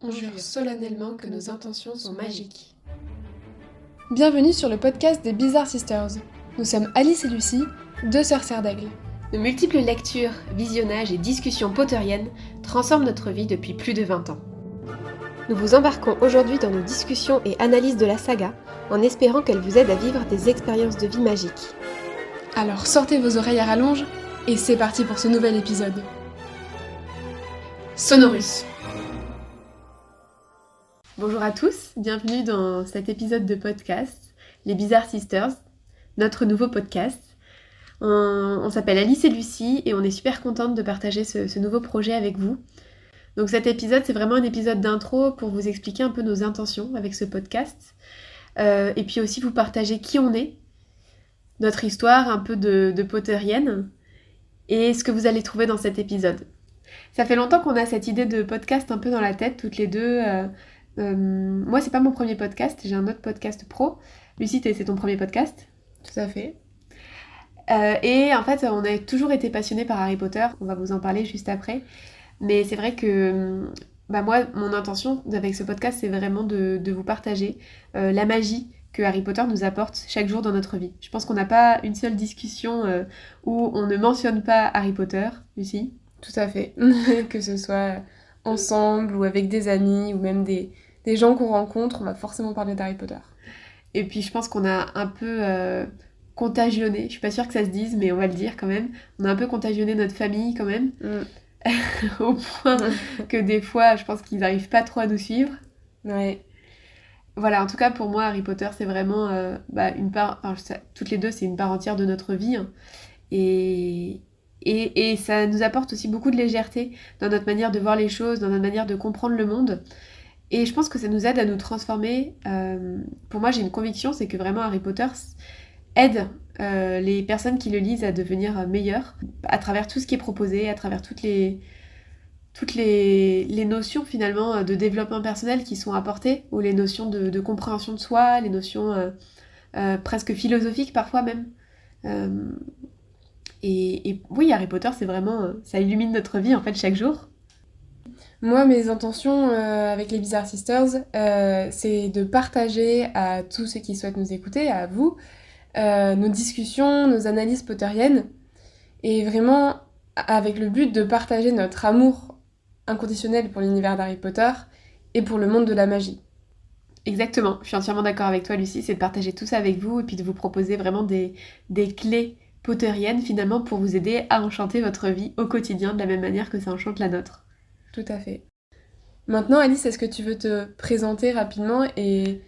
On jure solennellement que nos intentions sont magiques. Bienvenue sur le podcast des Bizarre Sisters. Nous sommes Alice et Lucie, deux sœurs serres d'aigle. De multiples lectures, visionnages et discussions potteriennes transforment notre vie depuis plus de 20 ans. Nous vous embarquons aujourd'hui dans nos discussions et analyses de la saga, en espérant qu'elle vous aide à vivre des expériences de vie magiques. Alors sortez vos oreilles à rallonge, et c'est parti pour ce nouvel épisode. Sonorus. Bonjour à tous, bienvenue dans cet épisode de podcast, les Bizarre Sisters, notre nouveau podcast. On s'appelle Alice et Lucie et on est super contente de partager ce nouveau projet avec vous. Donc cet épisode, c'est vraiment un épisode d'intro pour vous expliquer un peu nos intentions avec ce podcast. Et puis aussi vous partager qui on est, notre histoire un peu de potterienne et ce que vous allez trouver dans cet épisode. Ça fait longtemps qu'on a cette idée de podcast un peu dans la tête, toutes les deux. Moi, c'est pas mon premier podcast, j'ai un autre podcast pro. Lucie, c'est ton premier podcast. Tout à fait. Et en fait, on a toujours été passionnés par Harry Potter, on va vous en parler juste après. Mais c'est vrai que moi, mon intention avec ce podcast, c'est vraiment de vous partager la magie que Harry Potter nous apporte chaque jour dans notre vie. Je pense qu'on n'a pas une seule discussion où on ne mentionne pas Harry Potter, Lucie. Tout à fait. Que ce soit ensemble ou avec des amis ou même des gens qu'on rencontre, on va forcément parler d'Harry Potter. Et puis je pense qu'on a un peu contagionné, je suis pas sûre que ça se dise, mais on va le dire quand même, on a un peu contagionné notre famille quand même, au point que des fois je pense qu'ils n'arrivent pas trop à nous suivre. Ouais. Voilà, en tout cas pour moi Harry Potter c'est vraiment une part, toutes les deux c'est une part entière de notre vie, hein. Et ça nous apporte aussi beaucoup de légèreté dans notre manière de voir les choses, dans notre manière de comprendre le monde. Et je pense que ça nous aide à nous transformer. Pour moi, j'ai une conviction, c'est que vraiment Harry Potter aide les personnes qui le lisent à devenir meilleures à travers tout ce qui est proposé, à travers toutes les notions finalement de développement personnel qui sont apportées, ou les notions de compréhension de soi, les notions presque philosophiques parfois même. Et oui, Harry Potter, c'est vraiment... ça illumine notre vie en fait chaque jour. Moi, mes intentions avec les Bizarre Sisters, c'est de partager à tous ceux qui souhaitent nous écouter, à vous, nos discussions, nos analyses potteriennes, et vraiment avec le but de partager notre amour inconditionnel pour l'univers d'Harry Potter et pour le monde de la magie. Exactement, je suis entièrement d'accord avec toi Lucie, c'est de partager tout ça avec vous et puis de vous proposer vraiment des clés potteriennes finalement pour vous aider à enchanter votre vie au quotidien de la même manière que ça enchante la nôtre. Tout à fait. Maintenant, Alice, est-ce que tu veux te présenter rapidement et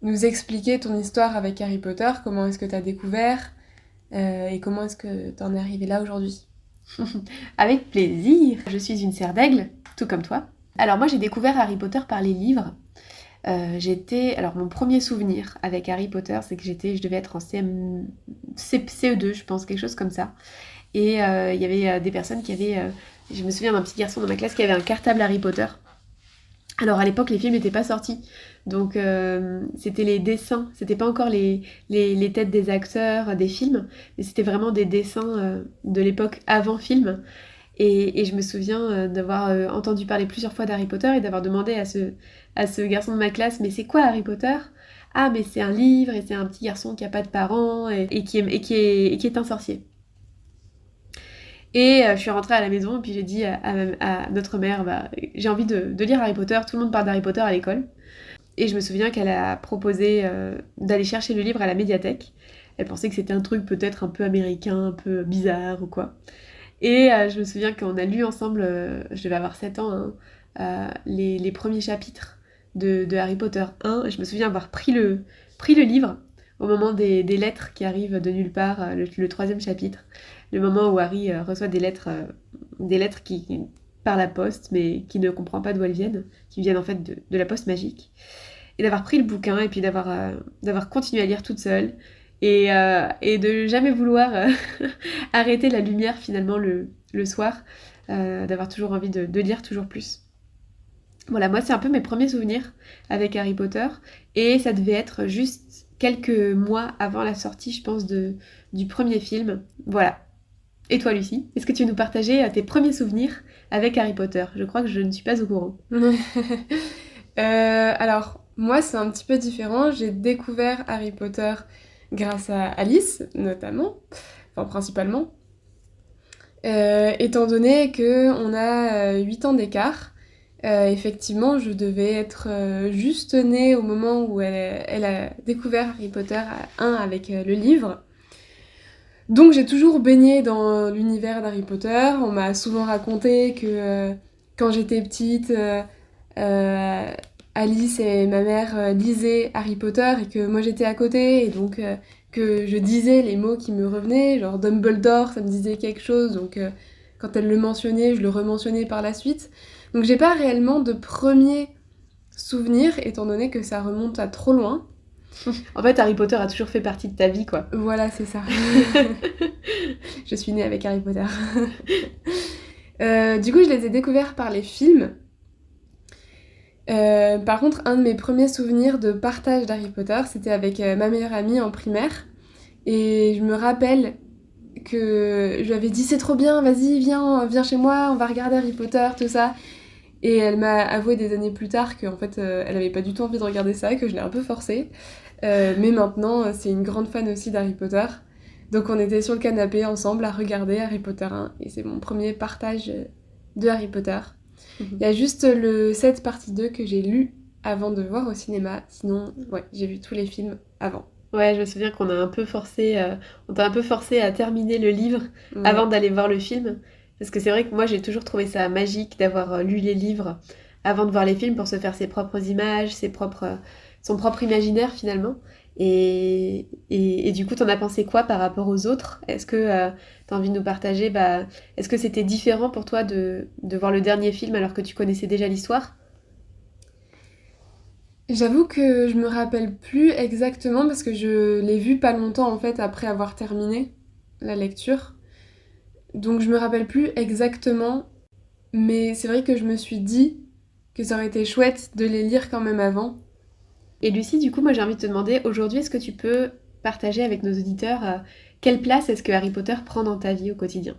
nous expliquer ton histoire avec Harry Potter? Comment est-ce que tu as découvert et comment est-ce que tu en es arrivée là aujourd'hui? Avec plaisir. Je suis une serre d'aigle, tout comme toi. Alors moi j'ai découvert Harry Potter par les livres. Alors mon premier souvenir avec Harry Potter, c'est que je devais être en CE2, je pense, quelque chose comme ça. Et il y avait des personnes qui avaient... je me souviens d'un petit garçon dans ma classe qui avait un cartable Harry Potter. Alors à l'époque les films n'étaient pas sortis, donc c'était les dessins, c'était pas encore les têtes des acteurs des films, mais c'était vraiment des dessins de l'époque avant film. Et je me souviens d'avoir entendu parler plusieurs fois d'Harry Potter et d'avoir demandé à ce garçon de ma classe, mais c'est quoi Harry Potter? Ah mais c'est un livre et c'est un petit garçon qui a pas de parents et qui est un sorcier. Et je suis rentrée à la maison et puis j'ai dit à notre mère, j'ai envie de lire Harry Potter, tout le monde parle d'Harry Potter à l'école. Et je me souviens qu'elle a proposé d'aller chercher le livre à la médiathèque. Elle pensait que c'était un truc peut-être un peu américain, un peu bizarre ou quoi. Et je me souviens qu'on a lu ensemble, je devais avoir 7 ans, hein, les premiers chapitres de Harry Potter 1. Et je me souviens avoir pris le livre au moment des lettres qui arrivent de nulle part, le troisième chapitre. Le moment où Harry reçoit des lettres qui par la poste, mais qui ne comprend pas d'où elles viennent, qui viennent en fait de la poste magique. Et d'avoir pris le bouquin et puis d'avoir continué à lire toute seule. Et de jamais vouloir arrêter la lumière finalement le soir, d'avoir toujours envie de lire toujours plus. Voilà, moi c'est un peu mes premiers souvenirs avec Harry Potter, et ça devait être juste quelques mois avant la sortie, je pense, du premier film. Voilà. Et toi, Lucie, est-ce que tu veux nous partager tes premiers souvenirs avec Harry Potter? Je crois que je ne suis pas au courant. Alors, moi, c'est un petit peu différent. J'ai découvert Harry Potter grâce à Alice, notamment, enfin principalement. Étant donné qu'on a 8 ans d'écart, effectivement, je devais être juste née au moment où elle a découvert Harry Potter 1 avec le livre. Donc j'ai toujours baigné dans l'univers d'Harry Potter. On m'a souvent raconté que quand j'étais petite, euh, Alice et ma mère lisaient Harry Potter et que moi j'étais à côté et donc que je disais les mots qui me revenaient, genre Dumbledore, ça me disait quelque chose, donc quand elle le mentionnait, je le rementionnais par la suite. Donc j'ai pas réellement de premier souvenir étant donné que ça remonte à trop loin. En fait, Harry Potter a toujours fait partie de ta vie, quoi. Voilà, c'est ça. Je suis née avec Harry Potter. Du coup, je les ai découverts par les films. Par contre, un de mes premiers souvenirs de partage d'Harry Potter, c'était avec ma meilleure amie en primaire. Et je me rappelle que je lui avais dit c'est trop bien, vas-y, viens chez moi, on va regarder Harry Potter, tout ça. Et elle m'a avoué des années plus tard qu'en fait, elle avait pas du tout envie de regarder ça, que je l'ai un peu forcée. Mais maintenant, c'est une grande fan aussi d'Harry Potter. Donc on était sur le canapé ensemble à regarder Harry Potter 1 et c'est mon premier partage de Harry Potter. Il y a juste le 7 partie 2 que j'ai lu avant de le voir au cinéma. Sinon, ouais, j'ai vu tous les films avant. Ouais, je me souviens qu'on a un peu forcé, on t'a un peu forcé à terminer le livre Ouais. avant d'aller voir le film. Parce que c'est vrai que moi, j'ai toujours trouvé ça magique d'avoir lu les livres avant de voir les films pour se faire ses propres images, son propre imaginaire finalement. Et du coup, t'en as pensé quoi par rapport aux autres? Est-ce que t'as envie de nous partager, est-ce que c'était différent pour toi de voir le dernier film alors que tu connaissais déjà l'histoire? J'avoue que je me rappelle plus exactement parce que je l'ai vu pas longtemps en fait après avoir terminé la lecture. Donc je me rappelle plus exactement, mais c'est vrai que je me suis dit que ça aurait été chouette de les lire quand même avant. Et Lucie, du coup, moi j'ai envie de te demander, aujourd'hui, est-ce que tu peux partager avec nos auditeurs quelle place est-ce que Harry Potter prend dans ta vie au quotidien?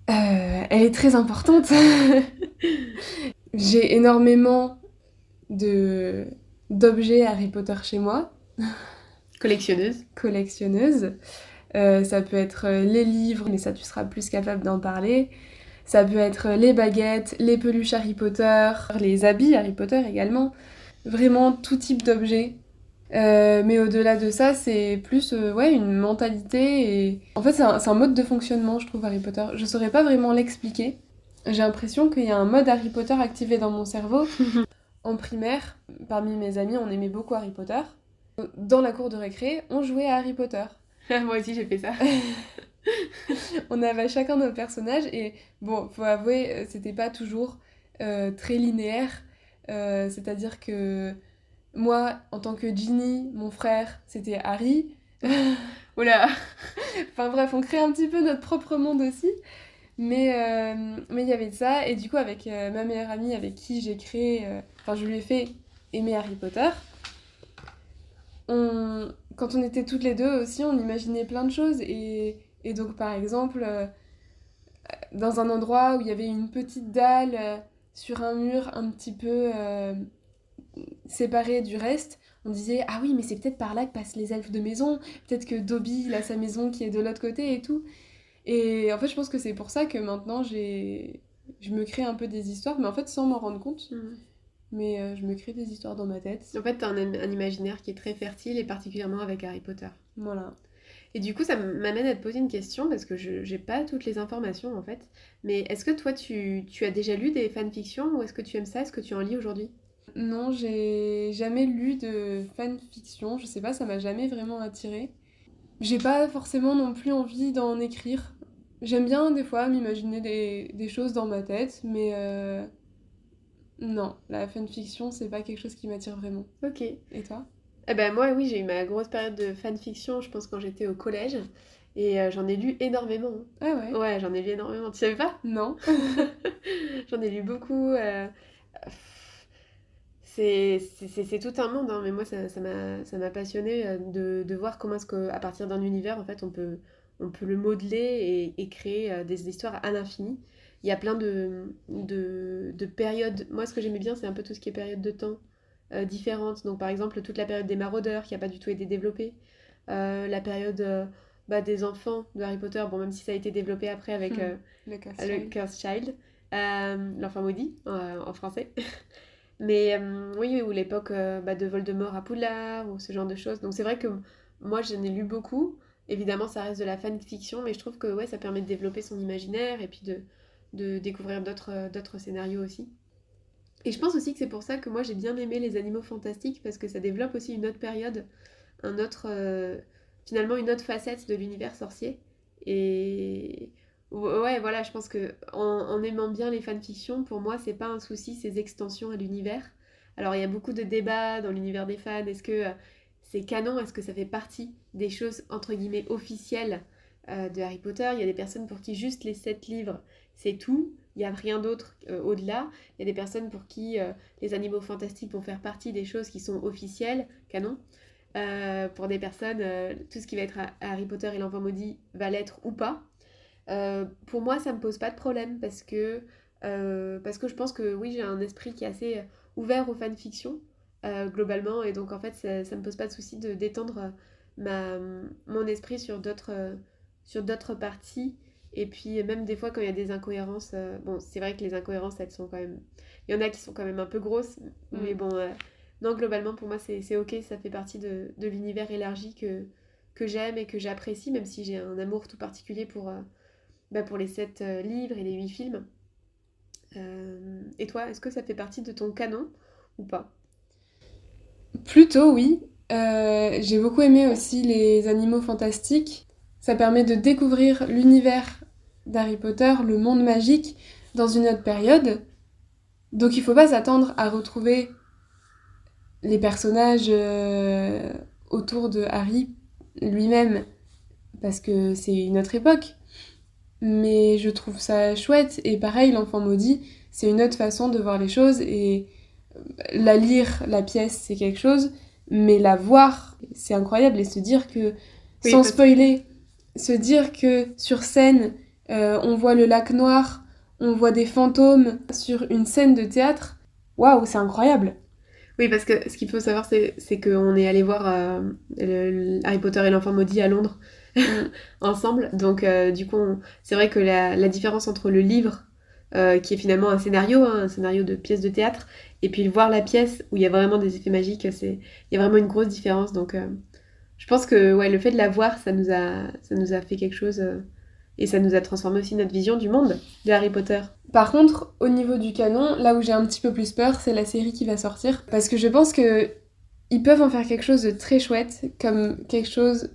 Elle est très importante. J'ai énormément de d'objets Harry Potter chez moi, Collectionneuse. collectionneuse. Ça peut être les livres, mais ça tu seras plus capable d'en parler. Ça peut être les baguettes, les peluches Harry Potter, les habits Harry Potter également. Vraiment tout type d'objets. Mais au-delà de ça, c'est plus ouais, une mentalité et... En fait, c'est un mode de fonctionnement, je trouve, Harry Potter. Je saurais pas vraiment l'expliquer. J'ai l'impression qu'il y a un mode Harry Potter activé dans mon cerveau. En primaire, parmi mes amis, on aimait beaucoup Harry Potter. Dans la cour de récré, on jouait à Harry Potter. Moi aussi j'ai fait ça. On avait chacun nos personnages et bon, faut avouer, c'était pas toujours très linéaire. C'est-à-dire que moi, en tant que Ginny, mon frère, c'était Harry. Oula. Enfin bref, on crée un petit peu notre propre monde aussi. Mais il y avait de ça. Et du coup, avec ma meilleure amie avec qui j'ai créé... Enfin, je lui ai fait aimer Harry Potter. Quand on était toutes les deux aussi, on imaginait plein de choses. Et donc, par exemple, dans un endroit où il y avait une petite dalle sur un mur un petit peu séparé du reste, on disait ah oui mais c'est peut-être par là que passent les elfes de maison, peut-être que Dobby il a sa maison qui est de l'autre côté et tout. Et en fait je pense que c'est pour ça que maintenant je me crée un peu des histoires, mais en fait sans m'en rendre compte. Mais je me crée des histoires dans ma tête. En fait, t'as un imaginaire qui est très fertile et particulièrement avec Harry Potter. Voilà. Et du coup, ça m'amène à te poser une question parce que je j'ai pas toutes les informations en fait. Mais est-ce que toi, tu as déjà lu des fanfictions ou est-ce que tu aimes ça? Est-ce que tu en lis aujourd'hui? Non, j'ai jamais lu de fanfiction, je sais pas, ça m'a jamais vraiment attirée. J'ai pas forcément non plus envie d'en écrire. J'aime bien des fois m'imaginer des choses dans ma tête, mais non, la fanfiction, c'est pas quelque chose qui m'attire vraiment. Ok. Et toi? Eh ben moi, oui, j'ai eu ma grosse période de fanfiction, je pense, quand j'étais au collège. Et j'en ai lu énormément. Ah ouais? Ouais, j'en ai lu énormément. Tu savais pas? Non. J'en ai lu beaucoup. C'est tout un monde, hein, mais moi ça m'a passionné de voir comment est-ce qu'à partir d'un univers, en fait, on peut le modeler et créer des histoires à l'infini. Il y a plein de périodes. Moi, ce que j'aimais bien, c'est un peu tout ce qui est période de temps différentes. Donc, par exemple, toute la période des maraudeurs qui n'a pas du tout été développée. La période des enfants de Harry Potter, bon, même si ça a été développé après avec le Cursed Child, l'enfant maudit en français. Mais oui, ou l'époque de Voldemort à Poudlard, ou ce genre de choses. Donc c'est vrai que moi, j'en ai lu beaucoup. Évidemment, ça reste de la fanfiction, mais je trouve que ouais, ça permet de développer son imaginaire et puis de découvrir d'autres scénarios aussi. Et je pense aussi que c'est pour ça que moi, j'ai bien aimé les animaux fantastiques, parce que ça développe aussi une autre période, un autre, finalement une autre facette de l'univers sorcier. Et ouais, voilà, je pense que en aimant bien les fanfictions, pour moi, c'est pas un souci ces extensions à l'univers. Alors, il y a beaucoup de débats dans l'univers des fans. Est-ce que c'est canon? Est-ce que ça fait partie des choses entre guillemets officielles de Harry Potter? Il y a des personnes pour qui juste les 7 livres, c'est tout. Il n'y a rien d'autre au-delà. Il y a des personnes pour qui les animaux fantastiques vont faire partie des choses qui sont officielles, canon. Pour des personnes, tout ce qui va être Harry Potter et l'enfant maudit va l'être ou pas. Pour moi, ça me pose pas de problème parce que je pense que oui, j'ai un esprit qui est assez ouvert aux fanfictions globalement, et donc en fait, ça me pose pas de souci de d'étendre mon esprit sur d'autres parties. Et puis même des fois quand il y a des incohérences, bon, c'est vrai que les incohérences, elles sont quand même, il y en a qui sont quand même un peu grosses, mais bon, non, globalement pour moi c'est ok, ça fait partie de l'univers élargi que j'aime et que j'apprécie, même si j'ai un amour tout particulier pour les 7 livres et les 8 films. Et toi, est-ce que ça fait partie de ton canon ou pas? Plutôt, oui. J'ai beaucoup aimé aussi les animaux fantastiques. Ça permet de découvrir l'univers d'Harry Potter, le monde magique, dans une autre période. Donc il faut pas s'attendre à retrouver les personnages autour de Harry lui-même, parce que c'est une autre époque. Mais je trouve ça chouette, et pareil, l'enfant maudit, c'est une autre façon de voir les choses, et la lire, la pièce, c'est quelque chose, mais la voir, c'est incroyable, et se dire que, Oui, sans parce spoiler, se dire que sur scène, on voit le lac noir, on voit des fantômes sur une scène de théâtre, waouh, c'est incroyable. Oui, parce que ce qu'il faut savoir, c'est qu'on est allé voir Harry Potter et l'enfant maudit à Londres Mm. ensemble. Donc, du coup, c'est vrai que la différence entre le livre, qui est finalement un scénario de pièce de théâtre, et puis voir la pièce où il y a vraiment des effets magiques, il y a vraiment une grosse différence. Donc, je pense que ouais, le fait de la voir, ça nous a fait quelque chose, et ça nous a transformé aussi notre vision du monde de Harry Potter. Par contre, au niveau du canon, là où j'ai un petit peu plus peur, c'est la série qui va sortir. Parce que je pense que ils peuvent en faire quelque chose de très chouette, comme quelque chose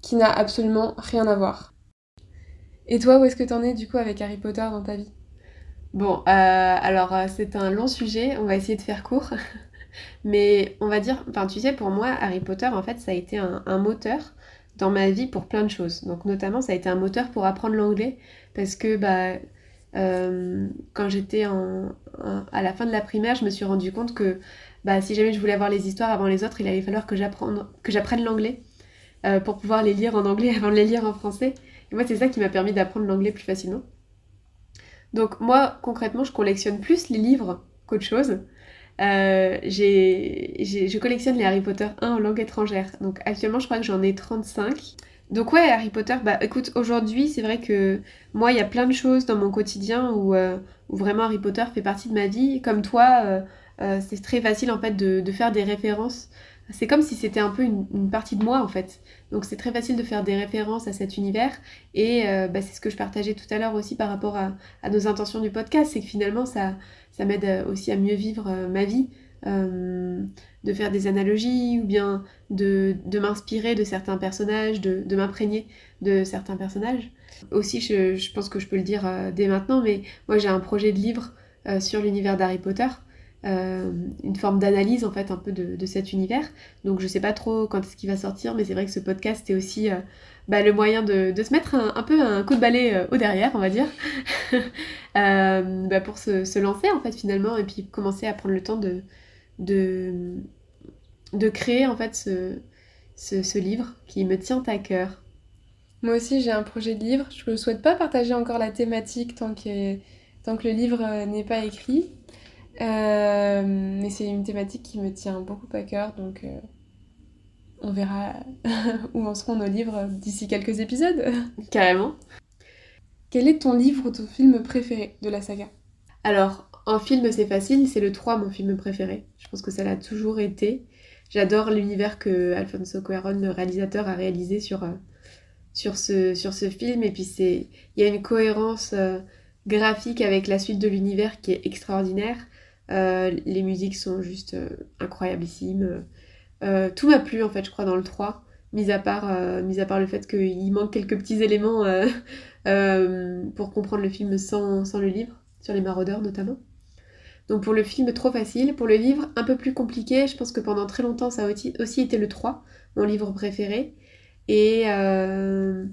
qui n'a absolument rien à voir. Et toi, où est-ce que t'en es du coup avec Harry Potter dans ta vie? Bon, alors c'est un long sujet, on va essayer de faire court. Mais on va dire, enfin tu sais, pour moi, Harry Potter, en fait, ça a été un moteur dans ma vie pour plein de choses. Donc notamment, ça a été un moteur pour apprendre l'anglais, parce que quand j'étais à la fin de la primaire, je me suis rendu compte que si jamais je voulais avoir les histoires avant les autres, il allait falloir que j'apprenne l'anglais pour pouvoir les lire en anglais avant de les lire en français. Et moi, c'est ça qui m'a permis d'apprendre l'anglais plus facilement. Donc moi, concrètement, je collectionne plus les livres qu'autre chose. Je collectionne les Harry Potter 1 en langue étrangère. Donc actuellement, je crois que j'en ai 35. Donc ouais, Harry Potter, bah écoute, aujourd'hui, c'est vrai que moi, il y a plein de choses dans mon quotidien où vraiment Harry Potter fait partie de ma vie. Comme toi, c'est très facile en fait de faire des références. C'est comme si c'était un peu une partie de moi en fait. Donc c'est très facile de faire des références à cet univers. Et c'est ce que je partageais tout à l'heure aussi par rapport à nos intentions du podcast. C'est que finalement, ça m'aide aussi à mieux vivre ma vie. De faire des analogies ou bien de m'inspirer de certains personnages, de m'imprégner de certains personnages. Aussi, je pense que je peux le dire dès maintenant, mais moi j'ai un projet de livre sur l'univers d'Harry Potter, une forme d'analyse en fait un peu de cet univers. Donc je sais pas trop quand est-ce qu'il va sortir, mais c'est vrai que ce podcast est aussi le moyen de se mettre un peu un coup de balai au derrière, on va dire, pour se lancer en fait finalement, et puis commencer à prendre le temps de, de créer en fait ce livre qui me tient à cœur. Moi aussi, j'ai un projet de livre. Je ne souhaite pas partager encore la thématique tant que le livre n'est pas écrit. Mais c'est une thématique qui me tient beaucoup à cœur, donc on verra où en seront nos livres d'ici quelques épisodes. Carrément. Quel est ton livre ou ton film préféré de la saga? Alors, en film, c'est facile, c'est le 3 mon film préféré. Je pense que ça l'a toujours été. J'adore l'univers que Alfonso Cuarón, le réalisateur, a réalisé sur ce film. Et puis, il y a une cohérence graphique avec la suite de l'univers qui est extraordinaire. Les musiques sont juste incroyablissimes. Tout m'a plu, en fait, je crois, dans le 3, mis à part le fait qu'il manque quelques petits éléments pour comprendre le film sans le livre, sur les maraudeurs notamment. Donc pour le film, trop facile. Pour le livre, un peu plus compliqué. Je pense que pendant très longtemps, ça a aussi été le 3, mon livre préféré. Et, euh,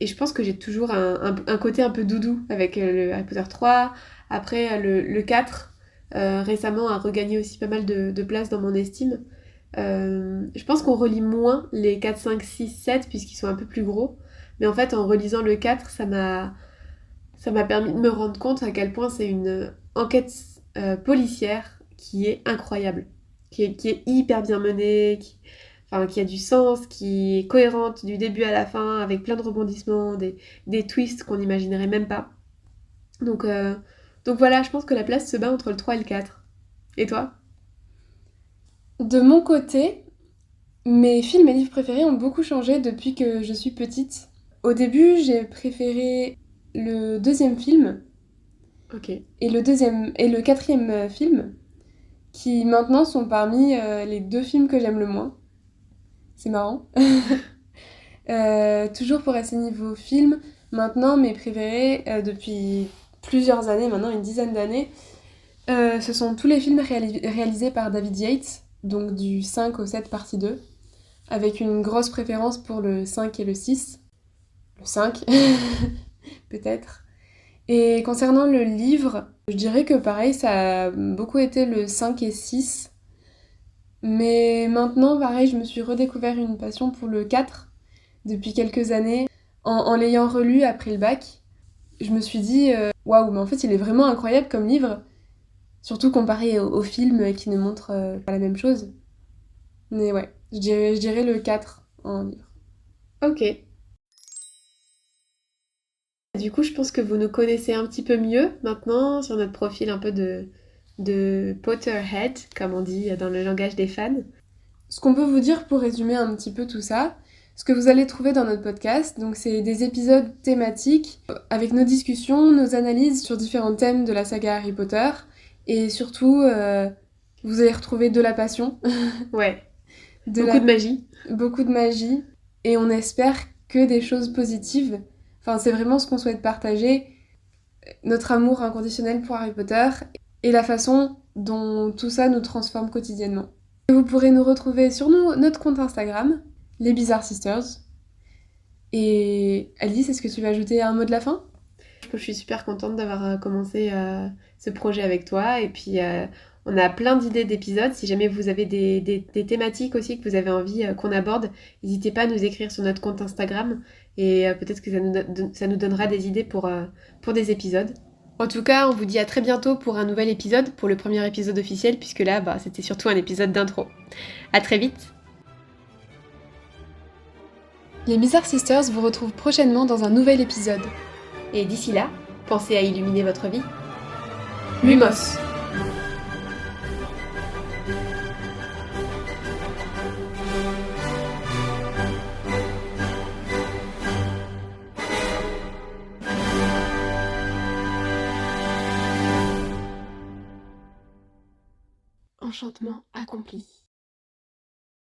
et je pense que j'ai toujours un côté un peu doudou avec le Harry Potter 3. Après, le 4, récemment, a regagné aussi pas mal de place dans mon estime. Je pense qu'on relit moins les 4, 5, 6, 7 puisqu'ils sont un peu plus gros. Mais en fait, en relisant le 4, ça m'a permis de me rendre compte à quel point c'est une enquête policière qui est incroyable, qui est hyper bien menée, enfin, qui a du sens, qui est cohérente du début à la fin, avec plein de rebondissements, des twists qu'on n'imaginerait même pas. Donc, euh, donc voilà, je pense que la place se bat entre le 3 et le 4. Et toi? De mon côté, mes films et livres préférés ont beaucoup changé depuis que je suis petite. Au début, j'ai préféré le deuxième film Ok. et le quatrième film, qui maintenant sont parmi les deux films que j'aime le moins. C'est marrant. Toujours pour rester niveau film, maintenant mes préférés depuis plusieurs années, maintenant une dizaine d'années, ce sont tous les films réalisés par David Yates, donc du 5 au 7 partie 2, avec une grosse préférence pour le 5 et le 6. Le 5, peut-être. Et concernant le livre, je dirais que pareil, ça a beaucoup été le 5 et 6. Mais maintenant, pareil, je me suis redécouvert une passion pour le 4 depuis quelques années. En l'ayant relu après le bac, je me suis dit, waouh, mais en fait, il est vraiment incroyable comme livre. Surtout comparé au film qui ne montre pas la même chose. Mais ouais, je dirais le 4 en livre. Ok. Du coup, je pense que vous nous connaissez un petit peu mieux maintenant sur notre profil un peu de Potterhead, comme on dit dans le langage des fans. Ce qu'on peut vous dire pour résumer un petit peu tout ça, ce que vous allez trouver dans notre podcast, donc c'est des épisodes thématiques avec nos discussions, nos analyses sur différents thèmes de la saga Harry Potter et surtout vous allez retrouver de la passion, Ouais, de beaucoup la... de magie. beaucoup de magie et on espère que des choses positives. Enfin, c'est vraiment ce qu'on souhaite partager, notre amour inconditionnel pour Harry Potter et la façon dont tout ça nous transforme quotidiennement. Vous pourrez nous retrouver sur notre compte Instagram, les Bizarre Sisters. Et Alice, est-ce que tu vas ajouter un mot de la fin? Je suis super contente d'avoir commencé ce projet avec toi. Et puis, on a plein d'idées d'épisodes. Si jamais vous avez des thématiques aussi que vous avez envie qu'on aborde, n'hésitez pas à nous écrire sur notre compte Instagram. Et peut-être que ça nous donnera des idées pour des épisodes. En tout cas, on vous dit à très bientôt pour un nouvel épisode, pour le premier épisode officiel, puisque là, c'était surtout un épisode d'intro. À très vite! Les Bizarre Sisters vous retrouvent prochainement dans un nouvel épisode. Et d'ici là, pensez à illuminer votre vie. Lumos. Enchantement accompli.